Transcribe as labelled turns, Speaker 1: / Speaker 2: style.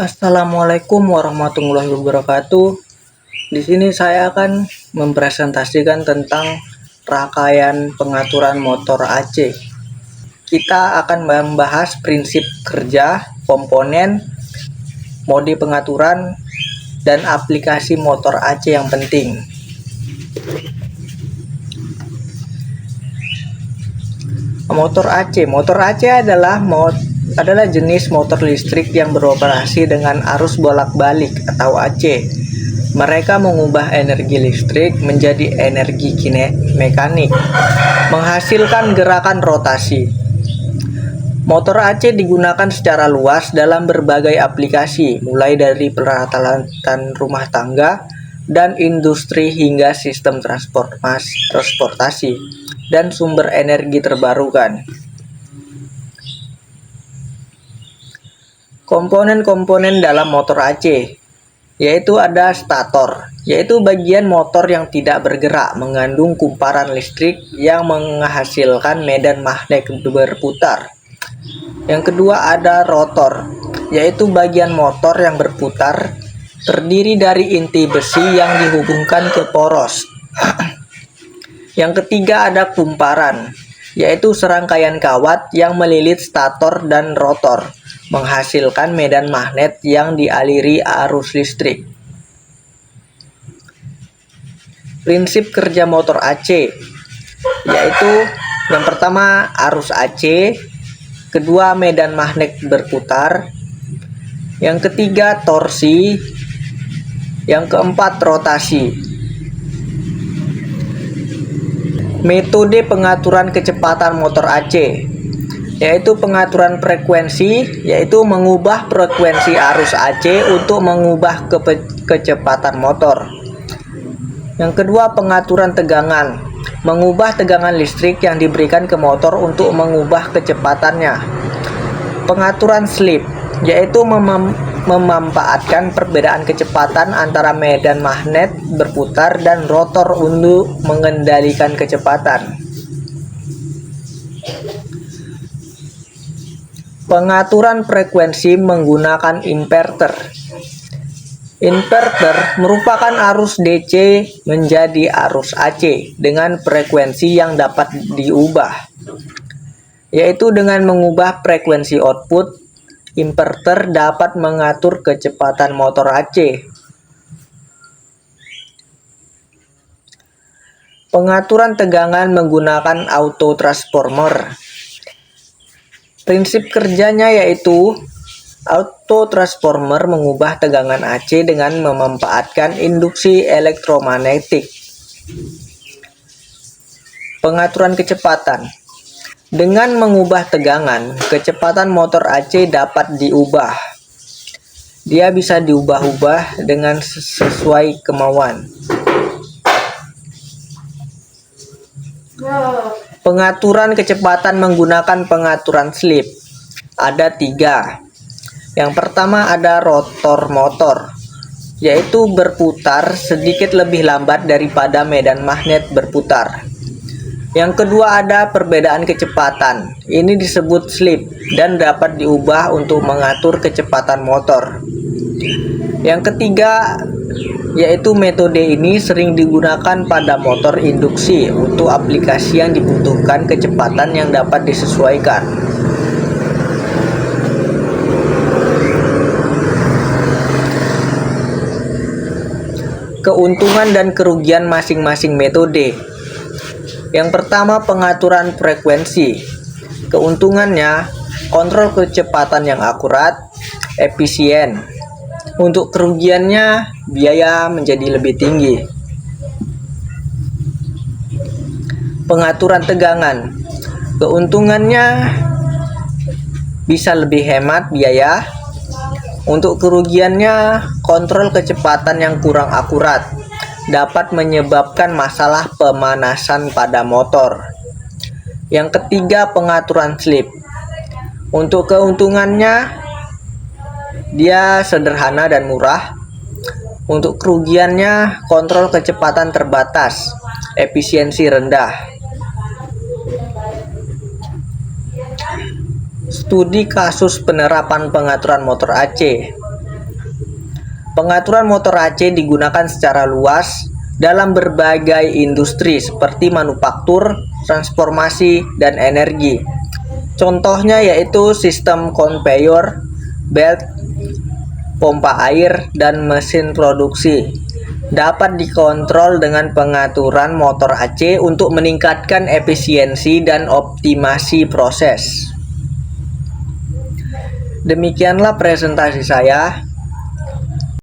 Speaker 1: Assalamualaikum warahmatullahi wabarakatuh. Di sini saya akan mempresentasikan tentang rangkaian pengaturan motor AC. Kita akan membahas prinsip kerja, komponen, mode pengaturan, dan aplikasi motor AC yang penting. Motor AC adalah jenis motor listrik yang beroperasi dengan arus bolak-balik atau AC. Mereka mengubah energi listrik menjadi energi mekanik, menghasilkan gerakan rotasi. Motor AC digunakan secara luas dalam berbagai aplikasi, mulai dari peralatan rumah tangga dan industri hingga sistem transportasi dan sumber energi terbarukan. Komponen-komponen dalam motor AC yaitu ada stator, yaitu bagian motor yang tidak bergerak mengandung kumparan listrik yang menghasilkan medan magnet berputar. Yang kedua ada rotor, yaitu bagian motor yang berputar terdiri dari inti besi yang dihubungkan ke poros. Yang ketiga ada kumparan, yaitu serangkaian kawat yang melilit stator dan rotor, menghasilkan medan magnet yang dialiri arus listrik. Prinsip kerja motor AC yaitu yang pertama arus AC, kedua medan magnet berputar, yang ketiga torsi, yang keempat rotasi. Metode pengaturan kecepatan motor AC yaitu pengaturan frekuensi, yaitu mengubah frekuensi arus AC untuk mengubah kecepatan motor. Yang kedua pengaturan tegangan, mengubah tegangan listrik yang diberikan ke motor untuk mengubah kecepatannya. Pengaturan slip, yaitu memanfaatkan perbedaan kecepatan antara medan magnet berputar dan rotor untuk mengendalikan kecepatan. Pengaturan frekuensi menggunakan inverter. Inverter merupakan arus DC menjadi arus AC dengan frekuensi yang dapat diubah, yaitu dengan mengubah frekuensi output. Inverter dapat mengatur kecepatan motor AC. Pengaturan tegangan menggunakan auto transformer. Prinsip kerjanya yaitu auto transformer mengubah tegangan AC dengan memanfaatkan induksi elektromagnetik. Pengaturan kecepatan. Dengan mengubah tegangan, kecepatan motor AC dapat diubah. Dia bisa diubah-ubah dengan sesuai kemauan. Pengaturan kecepatan menggunakan pengaturan slip. Ada 3. Yang pertama ada rotor motor, yaitu berputar sedikit lebih lambat daripada medan magnet berputar. Yang kedua ada perbedaan kecepatan, ini disebut slip dan dapat diubah untuk mengatur kecepatan motor. Yang ketiga yaitu metode ini sering digunakan pada motor induksi untuk aplikasi yang dibutuhkan kecepatan yang dapat disesuaikan. Keuntungan dan kerugian masing-masing metode. Yang pertama pengaturan frekuensi. Keuntungannya kontrol kecepatan yang akurat, efisien. Untuk kerugiannya biaya menjadi lebih tinggi. Pengaturan tegangan. Keuntungannya bisa lebih hemat biaya. Untuk kerugiannya kontrol kecepatan yang kurang akurat dapat menyebabkan masalah pemanasan pada motor. Yang ketiga pengaturan slip. Untuk keuntungannya dia sederhana dan murah. Untuk kerugiannya kontrol kecepatan terbatas, efisiensi rendah. Studi kasus penerapan pengaturan motor AC. Pengaturan motor AC digunakan secara luas dalam berbagai industri seperti manufaktur, transformasi, dan energi. Contohnya yaitu sistem conveyor belt, pompa air, dan mesin produksi. Dapat dikontrol dengan pengaturan motor AC untuk meningkatkan efisiensi dan optimasi proses. Demikianlah presentasi saya.